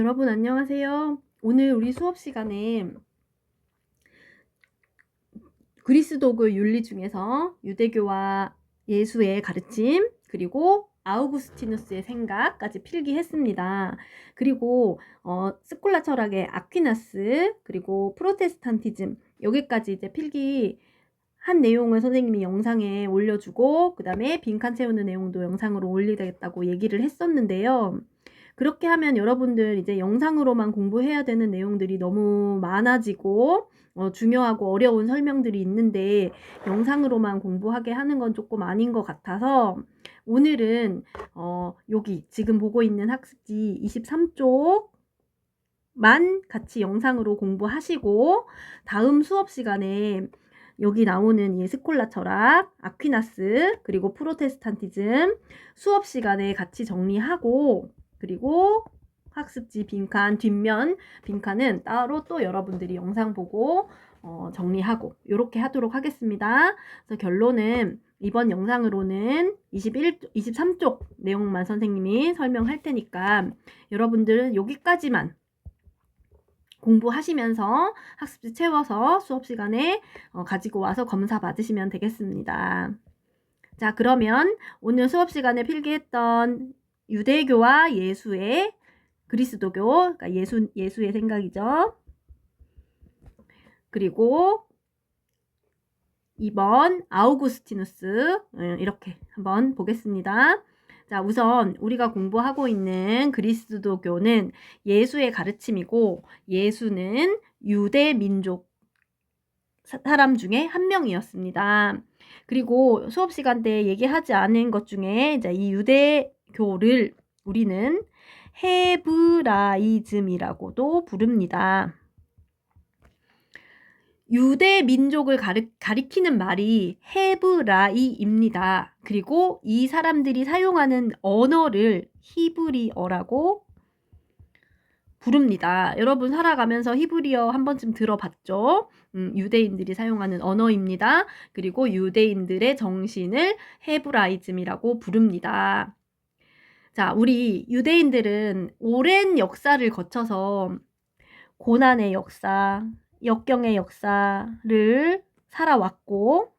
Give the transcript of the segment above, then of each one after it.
여러분 안녕하세요. 오늘 우리 수업 시간에 그리스도교 윤리 중에서 유대교와 예수의 가르침 그리고 아우구스티누스의 생각까지 필기했습니다. 그리고 스콜라 철학의 아퀴나스 그리고 프로테스탄티즘 여기까지 이제 필기 한 내용을 선생님이 영상에 올려주고 그 다음에 빈칸 채우는 내용도 영상으로 올리겠다고 얘기를 했었는데요. 그렇게 하면 여러분들 이제 영상으로만 공부해야 되는 내용들이 너무 많아지고 중요하고 어려운 설명들이 있는데 영상으로만 공부하게 하는 건 조금 아닌 것 같아서 오늘은 여기 지금 보고 있는 학습지 23쪽만 같이 영상으로 공부하시고 다음 수업 시간에 여기 나오는 이 스콜라 철학, 아퀴나스, 그리고 프로테스탄티즘 수업 시간에 같이 정리하고 그리고 학습지 빈칸, 뒷면 빈칸은 따로 또 여러분들이 영상 보고 정리하고 이렇게 하도록 하겠습니다. 그래서 결론은 이번 영상으로는 23쪽 내용만 선생님이 설명할 테니까 여러분들은 여기까지만 공부하시면서 학습지 채워서 수업 시간에 가지고 와서 검사 받으시면 되겠습니다. 자, 그러면 오늘 수업 시간에 필기했던 유대교와 예수의 그리스도교, 그러니까 예수의 생각이죠. 그리고 2번 아우구스티누스 이렇게 한번 보겠습니다. 자, 우선 우리가 공부하고 있는 그리스도교는 예수의 가르침이고 예수는 유대 민족 사람 중에 한 명이었습니다. 그리고 수업 시간 때 얘기하지 않은 것 중에 이제 이 유대교를 우리는 헤브라이즘이라고도 부릅니다. 유대 민족을 가리키는 말이 헤브라이입니다. 그리고 이 사람들이 사용하는 언어를 히브리어라고 부릅니다. 여러분 살아가면서 히브리어 한 번쯤 들어봤죠? 유대인들이 사용하는 언어입니다. 그리고 유대인들의 정신을 헤브라이즘이라고 부릅니다. 자, 우리 유대인들은 오랜 역사를 거쳐서 고난의 역사, 역경의 역사를 살아왔고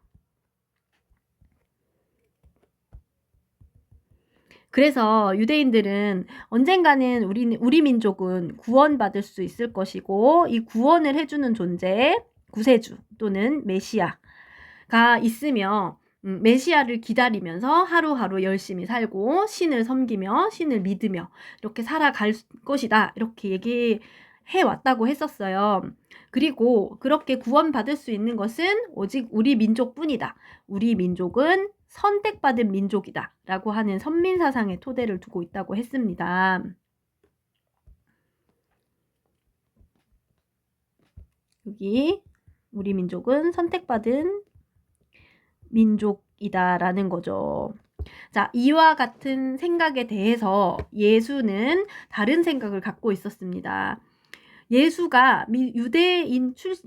그래서 유대인들은 언젠가는 우리 민족은 구원받을 수 있을 것이고 이 구원을 해주는 존재, 구세주 또는 메시아가 있으며 메시아를 기다리면서 하루하루 열심히 살고 신을 섬기며 신을 믿으며 이렇게 살아갈 것이다 이렇게 얘기해 왔다고 했었어요. 그리고 그렇게 구원받을 수 있는 것은 오직 우리 민족뿐이다. 우리 민족은 선택받은 민족이다 라고 하는 선민사상의 토대를 두고 있다고 했습니다. 여기 우리 민족은 선택받은 민족이다라는 거죠. 자, 이와 같은 생각에 대해서 예수는 다른 생각을 갖고 있었습니다. 예수가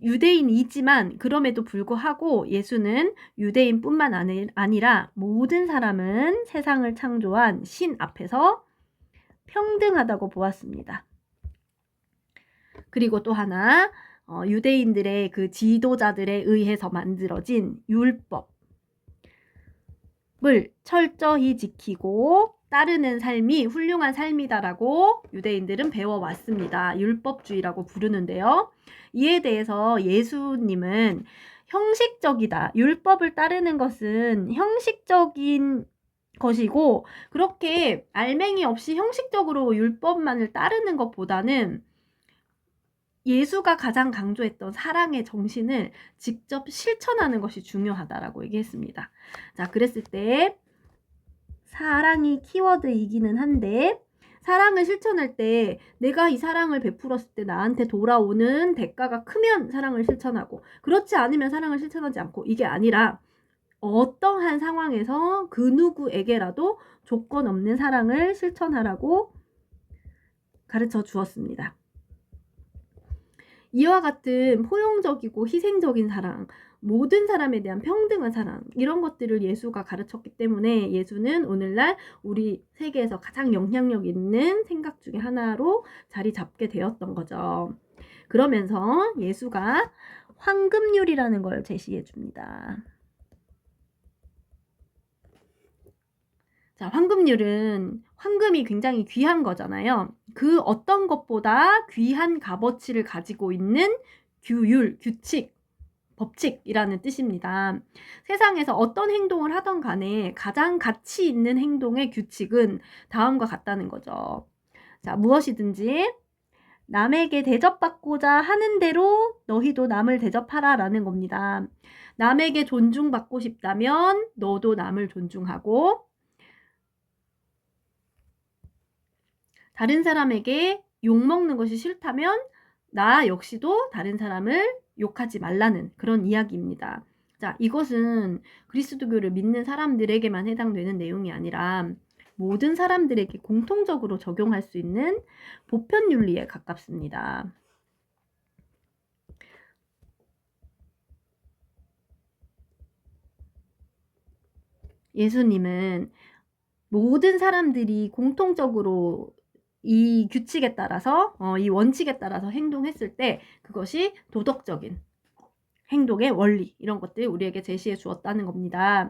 유대인이지만 그럼에도 불구하고 예수는 유대인뿐만 아니라 모든 사람은 세상을 창조한 신 앞에서 평등하다고 보았습니다. 그리고 또 하나 유대인들의 그 지도자들에 의해서 만들어진 율법을 철저히 지키고 따르는 삶이 훌륭한 삶이다라고 유대인들은 배워왔습니다. 율법주의라고 부르는데요. 이에 대해서 예수님은 형식적이다. 율법을 따르는 것은 형식적인 것이고 그렇게 알맹이 없이 형식적으로 율법만을 따르는 것보다는 예수가 가장 강조했던 사랑의 정신을 직접 실천하는 것이 중요하다라고 얘기했습니다. 자, 그랬을 때 사랑이 키워드이기는 한데 사랑을 실천할 때 내가 이 사랑을 베풀었을 때 나한테 돌아오는 대가가 크면 사랑을 실천하고 그렇지 않으면 사랑을 실천하지 않고 이게 아니라 어떠한 상황에서 그 누구에게라도 조건 없는 사랑을 실천하라고 가르쳐 주었습니다. 이와 같은 포용적이고 희생적인 사랑, 모든 사람에 대한 평등한 사랑, 이런 것들을 예수가 가르쳤기 때문에 예수는 오늘날 우리 세계에서 가장 영향력 있는 생각 중에 하나로 자리 잡게 되었던 거죠. 그러면서 예수가 황금률이라는 걸 제시해 줍니다. 자, 황금률은 황금이 굉장히 귀한 거잖아요. 그 어떤 것보다 귀한 값어치를 가지고 있는 규율, 규칙, 법칙이라는 뜻입니다. 세상에서 어떤 행동을 하던 간에 가장 가치 있는 행동의 규칙은 다음과 같다는 거죠. 자, 무엇이든지 남에게 대접받고자 하는 대로 너희도 남을 대접하라 라는 겁니다. 남에게 존중받고 싶다면 너도 남을 존중하고, 다른 사람에게 욕먹는 것이 싫다면 나 역시도 다른 사람을 욕하지 말라는 그런 이야기입니다. 자, 이것은 그리스도교를 믿는 사람들에게만 해당되는 내용이 아니라 모든 사람들에게 공통적으로 적용할 수 있는 보편윤리에 가깝습니다. 예수님은 모든 사람들이 공통적으로 이 규칙에 따라서 이 원칙에 따라서 행동했을 때 그것이 도덕적인 행동의 원리, 이런 것들 우리에게 제시해 주었다는 겁니다.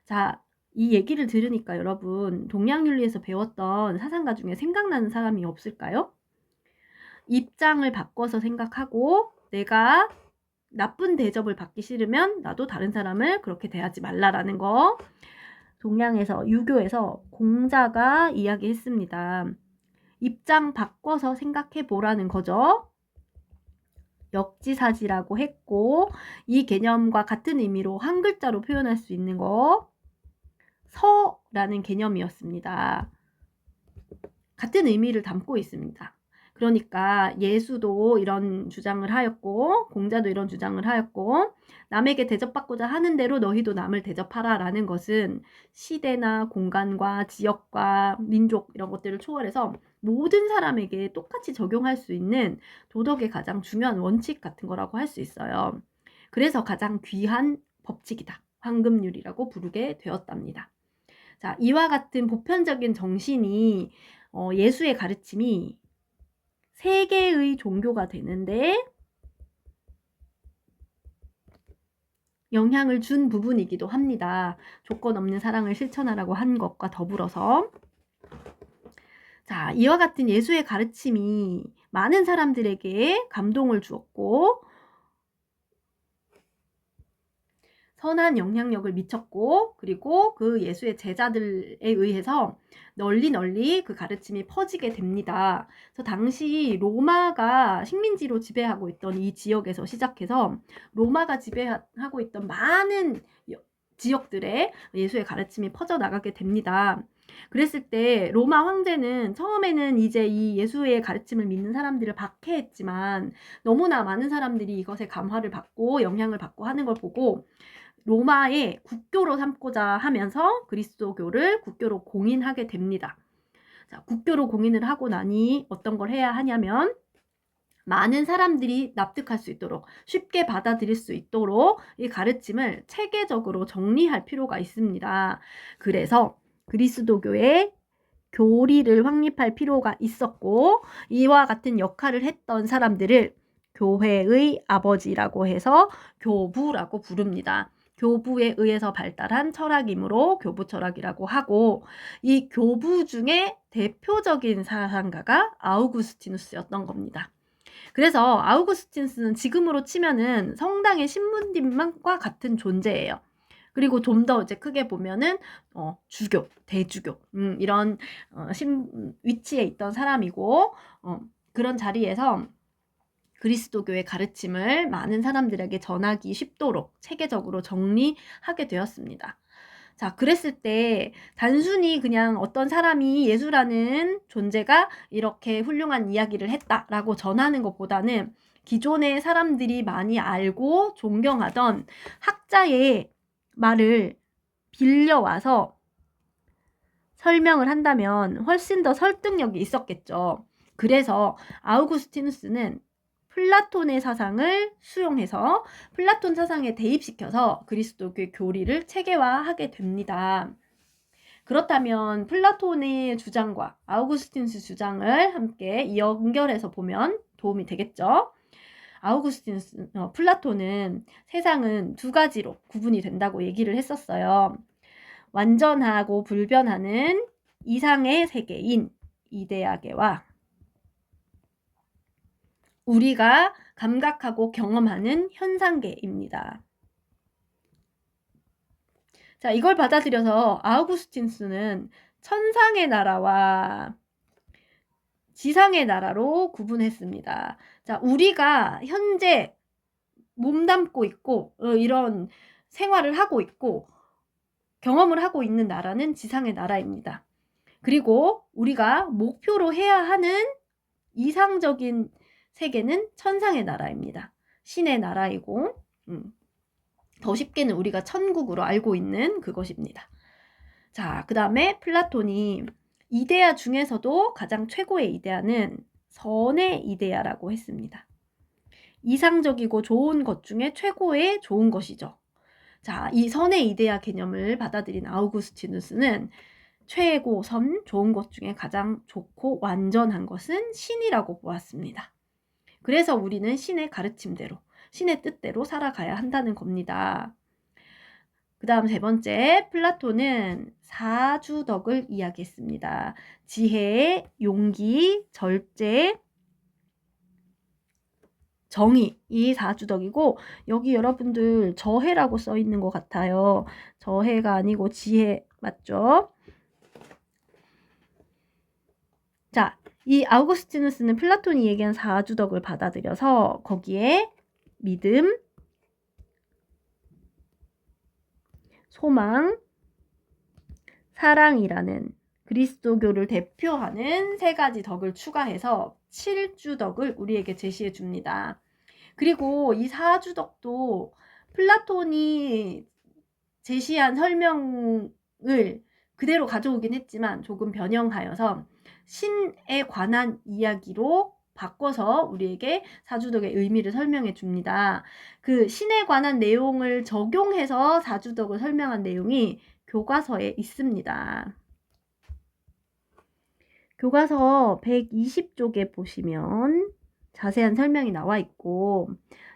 자, 이 얘기를 들으니까 여러분 동양윤리에서 배웠던 사상가 중에 생각나는 사람이 없을까요? 입장을 바꿔서 생각하고 내가 나쁜 대접을 받기 싫으면 나도 다른 사람을 그렇게 대하지 말라라는 거, 동양에서 유교에서 공자가 이야기했습니다. 입장 바꿔서 생각해 보라는 거죠. 역지사지라고 했고, 이 개념과 같은 의미로 한 글자로 표현할 수 있는 거 서라는 개념이었습니다. 같은 의미를 담고 있습니다. 그러니까 예수도 이런 주장을 하였고 공자도 이런 주장을 하였고, 남에게 대접받고자 하는 대로 너희도 남을 대접하라 라는 것은 시대나 공간과 지역과 민족 이런 것들을 초월해서 모든 사람에게 똑같이 적용할 수 있는 도덕의 가장 중요한 원칙 같은 거라고 할 수 있어요. 그래서 가장 귀한 법칙이다, 황금률이라고 부르게 되었답니다. 자, 이와 같은 보편적인 정신이 예수의 가르침이 세계의 종교가 되는데 영향을 준 부분이기도 합니다. 조건 없는 사랑을 실천하라고 한 것과 더불어서. 자, 이와 같은 예수의 가르침이 많은 사람들에게 감동을 주었고 선한 영향력을 미쳤고, 그리고 그 예수의 제자들에 의해서 널리 그 가르침이 퍼지게 됩니다. 그래서 당시 로마가 식민지로 지배하고 있던 이 지역에서 시작해서 로마가 지배하고 있던 많은 지역들에 예수의 가르침이 퍼져나가게 됩니다. 그랬을 때 로마 황제는 처음에는 이제 이 예수의 가르침을 믿는 사람들을 박해했지만 너무나 많은 사람들이 이것에 감화를 받고 영향을 받고 하는 걸 보고 로마의 국교로 삼고자 하면서 그리스도교를 국교로 공인하게 됩니다. 자, 국교로 공인을 하고 나니 어떤 걸 해야 하냐면 많은 사람들이 납득할 수 있도록, 쉽게 받아들일 수 있도록 이 가르침을 체계적으로 정리할 필요가 있습니다. 그래서 그리스도교의 교리를 확립할 필요가 있었고, 이와 같은 역할을 했던 사람들을 교회의 아버지라고 해서 교부라고 부릅니다. 교부에 의해서 발달한 철학이므로 교부 철학이라고 하고, 이 교부 중에 대표적인 사상가가 아우구스티누스였던 겁니다. 그래서 아우구스티누스는 지금으로 치면은 성당의 신부님과 같은 존재예요. 그리고 좀 더 이제 크게 보면은 주교, 대주교 이런 위치에 있던 사람이고, 그런 자리에서 그리스도교의 가르침을 많은 사람들에게 전하기 쉽도록 체계적으로 정리하게 되었습니다. 자, 그랬을 때 단순히 그냥 어떤 사람이 예수라는 존재가 이렇게 훌륭한 이야기를 했다라고 전하는 것보다는 기존의 사람들이 많이 알고 존경하던 학자의 말을 빌려와서 설명을 한다면 훨씬 더 설득력이 있었겠죠. 그래서 아우구스티누스는 플라톤의 사상을 수용해서 플라톤 사상에 대입시켜서 그리스도교의 교리를 체계화하게 됩니다. 그렇다면 플라톤의 주장과 아우구스티누스 주장을 함께 연결해서 보면 도움이 되겠죠. 플라톤은 세상은 두 가지로 구분이 된다고 얘기를 했었어요. 완전하고 불변하는 이상의 세계인 이데아계와 우리가 감각하고 경험하는 현상계입니다. 자, 이걸 받아들여서 아우구스티누스는 천상의 나라와 지상의 나라로 구분했습니다. 자, 우리가 현재 몸담고 있고 이런 생활을 하고 있고 경험을 하고 있는 나라는 지상의 나라입니다. 그리고 우리가 목표로 해야 하는 이상적인 세계는 천상의 나라입니다. 신의 나라이고 더 쉽게는 우리가 천국으로 알고 있는 그것입니다. 자, 그 다음에 플라톤이 이데아 중에서도 가장 최고의 이데아는 선의 이데아라고 했습니다. 이상적이고 좋은 것 중에 최고의 좋은 것이죠. 자, 이 선의 이데아 개념을 받아들인 아우구스티누스는 최고 선, 좋은 것 중에 가장 좋고 완전한 것은 신이라고 보았습니다. 그래서 우리는 신의 가르침대로, 신의 뜻대로 살아가야 한다는 겁니다. 그 다음 세 번째, 플라톤은 사주덕을 이야기했습니다. 지혜, 용기, 절제, 정의, 이 사주덕이고 여기 여러분들 저해라고 써 있는 것 같아요. 저해가 아니고 지혜 맞죠? 자, 이 아우구스티누스는 플라톤이 얘기한 사주덕을 받아들여서 거기에 믿음, 소망, 사랑이라는 그리스도교를 대표하는 세 가지 덕을 추가해서 7주덕을 우리에게 제시해 줍니다. 그리고 이 사주덕도 플라톤이 제시한 설명을 그대로 가져오긴 했지만 조금 변형하여서 신에 관한 이야기로 바꿔서 우리에게 사주덕의 의미를 설명해 줍니다. 그 신에 관한 내용을 적용해서 사주덕을 설명한 내용이 교과서에 있습니다. 교과서 120쪽에 보시면 자세한 설명이 나와 있고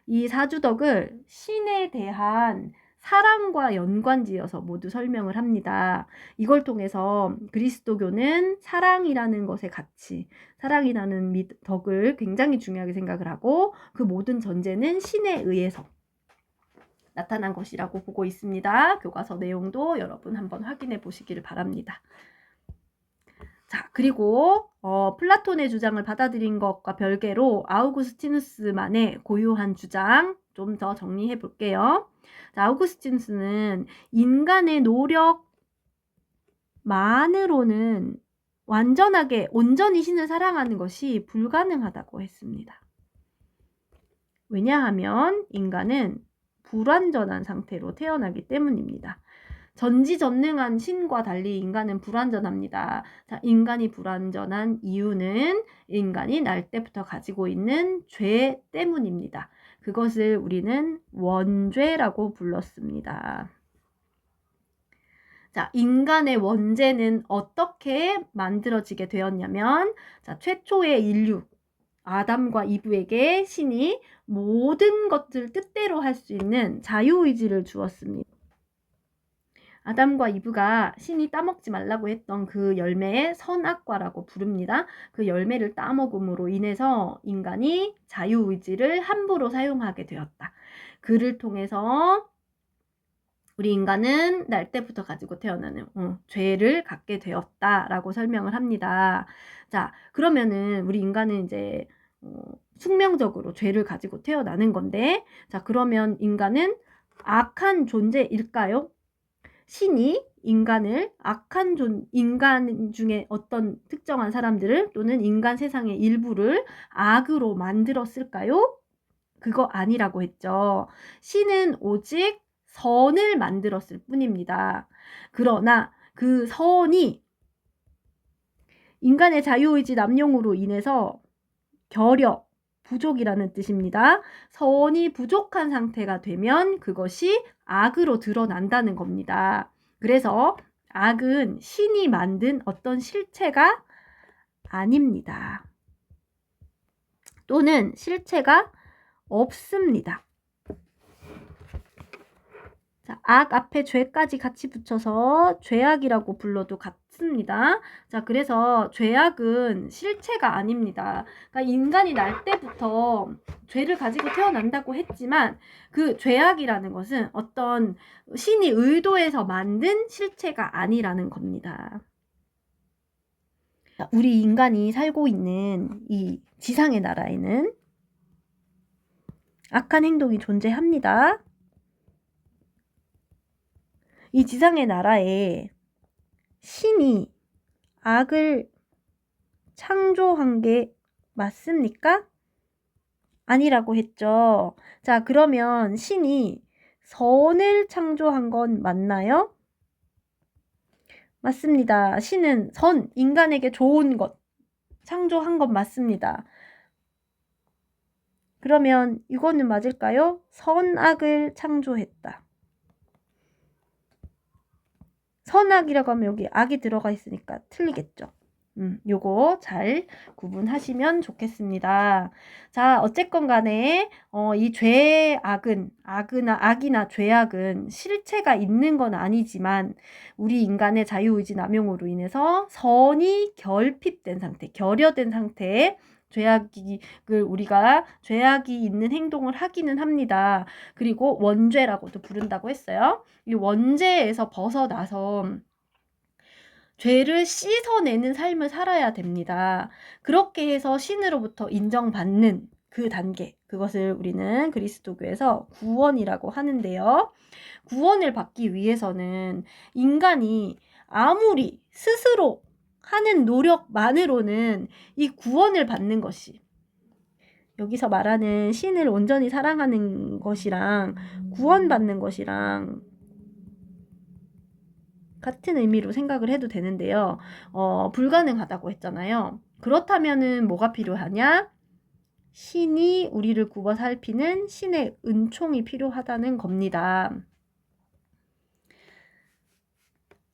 이 사주덕을 신에 대한 사랑과 연관지어서 모두 설명을 합니다. 이걸 통해서 그리스도교는 사랑이라는 것의 가치, 사랑이라는 덕을 굉장히 중요하게 생각을 하고 그 모든 전제는 신에 의해서 나타난 것이라고 보고 있습니다. 교과서 내용도 여러분 한번 확인해 보시기를 바랍니다. 자, 그리고 플라톤의 주장을 받아들인 것과 별개로 아우구스티누스만의 고유한 주장 좀 더 정리해 볼게요. 자, 아우구스티누스는 인간의 노력만으로는 온전히 신을 사랑하는 것이 불가능하다고 했습니다. 왜냐하면 인간은 불완전한 상태로 태어나기 때문입니다. 전지전능한 신과 달리 인간은 불완전합니다. 자, 인간이 불완전한 이유는 인간이 날 때부터 가지고 있는 죄 때문입니다. 그것을 우리는 원죄라고 불렀습니다. 자, 인간의 원죄는 어떻게 만들어지게 되었냐면, 자, 최초의 인류, 아담과 이브에게 신이 모든 것들을 뜻대로 할 수 있는 자유의지를 주었습니다. 아담과 이브가 신이 따먹지 말라고 했던 그 열매에 선악과라고 부릅니다. 그 열매를 따먹음으로 인해서 인간이 자유의지를 함부로 사용하게 되었다. 그를 통해서 우리 인간은 날 때부터 가지고 태어나는 죄를 갖게 되었다라고 설명을 합니다. 자, 그러면은 우리 인간은 이제 숙명적으로 죄를 가지고 태어나는 건데, 자, 그러면 인간은 악한 존재일까요? 신이 인간 중에 어떤 특정한 사람들을 또는 인간 세상의 일부를 악으로 만들었을까요? 그거 아니라고 했죠. 신은 오직 선을 만들었을 뿐입니다. 그러나 그 선이 인간의 자유의지 남용으로 인해서 결여, 부족이라는 뜻입니다. 선이 부족한 상태가 되면 그것이 악으로 드러난다는 겁니다. 그래서 악은 신이 만든 어떤 실체가 아닙니다. 또는 실체가 없습니다. 자, 악 앞에 죄까지 같이 붙여서 죄악이라고 불러도 같습니다. 자, 그래서 죄악은 실체가 아닙니다. 그러니까 인간이 날 때부터 죄를 가지고 태어난다고 했지만 그 죄악이라는 것은 어떤 신이 의도해서 만든 실체가 아니라는 겁니다. 자, 우리 인간이 살고 있는 이 지상의 나라에는 악한 행동이 존재합니다. 이 지상의 나라에 신이 악을 창조한 게 맞습니까? 아니라고 했죠. 자, 그러면 신이 선을 창조한 건 맞나요? 맞습니다. 신은 선, 인간에게 좋은 것 창조한 건 맞습니다. 그러면 이거는 맞을까요? 선악을 창조했다. 선악이라고 하면 여기 악이 들어가 있으니까 틀리겠죠. 요거 잘 구분하시면 좋겠습니다. 자, 어쨌건 간에 이 악이나 죄악은 실체가 있는 건 아니지만 우리 인간의 자유의지 남용으로 인해서 선이 결핍된 상태, 결여된 상태에 우리가 죄악이 있는 행동을 하기는 합니다. 그리고 원죄라고도 부른다고 했어요. 이 원죄에서 벗어나서 죄를 씻어내는 삶을 살아야 됩니다. 그렇게 해서 신으로부터 인정받는 그 단계, 그것을 우리는 그리스도교에서 구원이라고 하는데요. 구원을 받기 위해서는 인간이 아무리 스스로 하는 노력만으로는 이 구원을 받는 것이, 여기서 말하는 신을 온전히 사랑하는 것이랑 구원받는 것이랑 같은 의미로 생각을 해도 되는데요. 불가능하다고 했잖아요. 그렇다면은 뭐가 필요하냐? 신이 우리를 굽어 살피는 신의 은총이 필요하다는 겁니다.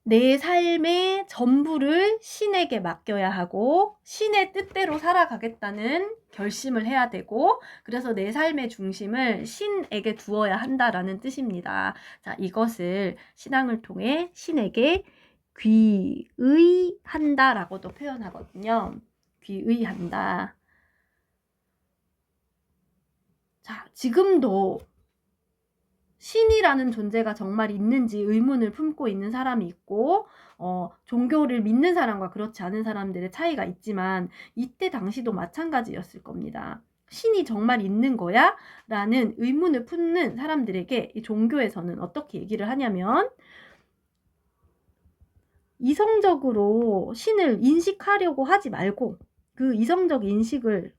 내 삶의 전부를 신에게 맡겨야 하고 신의 뜻대로 살아가겠다는 결심을 해야 되고, 그래서 내 삶의 중심을 신에게 두어야 한다라는 뜻입니다. 자, 이것을 신앙을 통해 신에게 귀의한다라고도 표현하거든요. 귀의한다. 자, 지금도 신이라는 존재가 정말 있는지 의문을 품고 있는 사람이 있고, 종교를 믿는 사람과 그렇지 않은 사람들의 차이가 있지만 이때 당시도 마찬가지였을 겁니다. 신이 정말 있는 거야? 라는 의문을 품는 사람들에게 이 종교에서는 어떻게 얘기를 하냐면, 이성적으로 신을 인식하려고 하지 말고 그 이성적 인식을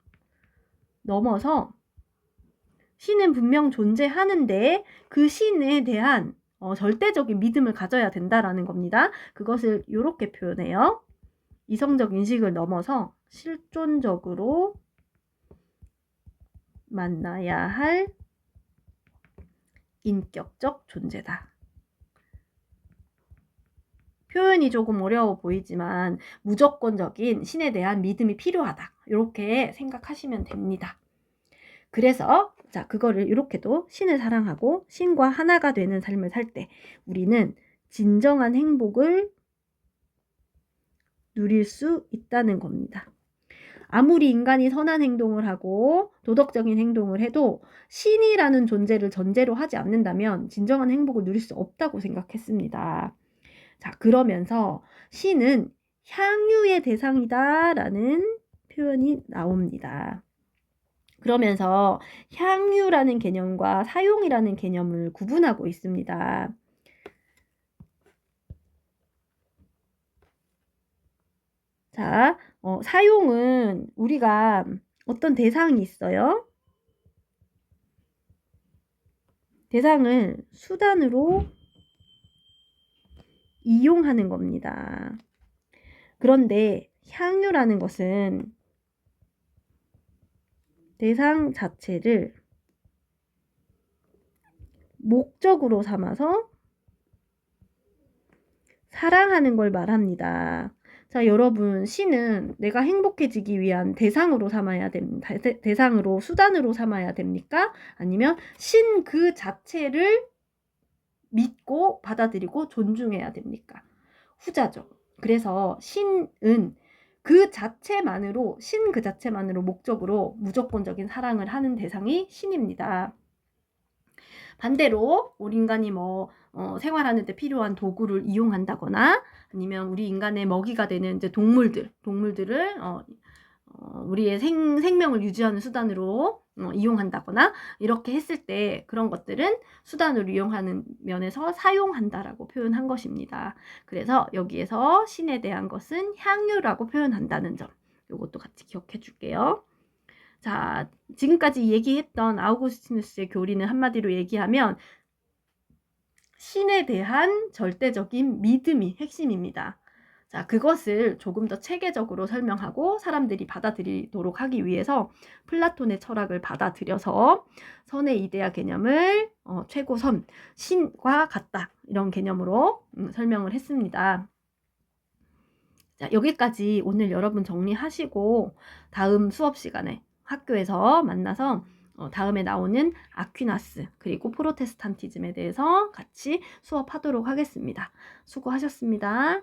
넘어서 신은 분명 존재하는데 그 신에 대한 절대적인 믿음을 가져야 된다라는 겁니다. 그것을 이렇게 표현해요. 이성적 인식을 넘어서 실존적으로 만나야 할 인격적 존재다. 표현이 조금 어려워 보이지만 무조건적인 신에 대한 믿음이 필요하다. 이렇게 생각하시면 됩니다. 그래서 자, 그거를 이렇게도 신을 사랑하고 신과 하나가 되는 삶을 살 때 우리는 진정한 행복을 누릴 수 있다는 겁니다. 아무리 인간이 선한 행동을 하고 도덕적인 행동을 해도 신이라는 존재를 전제로 하지 않는다면 진정한 행복을 누릴 수 없다고 생각했습니다. 자, 그러면서 신은 향유의 대상이다라는 표현이 나옵니다. 그러면서 향유라는 개념과 사용이라는 개념을 구분하고 있습니다. 자, 사용은 우리가 어떤 대상이 있어요. 대상을 수단으로 이용하는 겁니다. 그런데 향유라는 것은 대상 자체를 목적으로 삼아서 사랑하는 걸 말합니다. 자, 여러분, 신은 내가 행복해지기 위한 대상으로 삼아야 됩니다. 대상으로, 수단으로 삼아야 됩니까? 아니면 신 그 자체를 믿고 받아들이고 존중해야 됩니까? 후자죠. 그래서 신은 그 자체만으로, 신 그 자체만으로 목적으로 무조건적인 사랑을 하는 대상이 신입니다. 반대로 우리 인간이 생활하는 데 필요한 도구를 이용한다거나 아니면 우리 인간의 먹이가 되는 이제 동물들을 우리의 생명을 유지하는 수단으로 이용한다거나 이렇게 했을 때 그런 것들은 수단으로 이용하는 면에서 사용한다라고 표현한 것입니다. 그래서 여기에서 신에 대한 것은 향유라고 표현한다는 점, 이것도 같이 기억해 줄게요. 자, 지금까지 얘기했던 아우구스티누스의 교리는 한마디로 얘기하면 신에 대한 절대적인 믿음이 핵심입니다. 자, 그것을 조금 더 체계적으로 설명하고 사람들이 받아들이도록 하기 위해서 플라톤의 철학을 받아들여서 선의 이데아 개념을 최고선, 신과 같다 이런 개념으로 설명을 했습니다. 자, 여기까지 오늘 여러분 정리하시고 다음 수업 시간에 학교에서 만나서 다음에 나오는 아퀴나스 그리고 프로테스탄티즘에 대해서 같이 수업하도록 하겠습니다. 수고하셨습니다.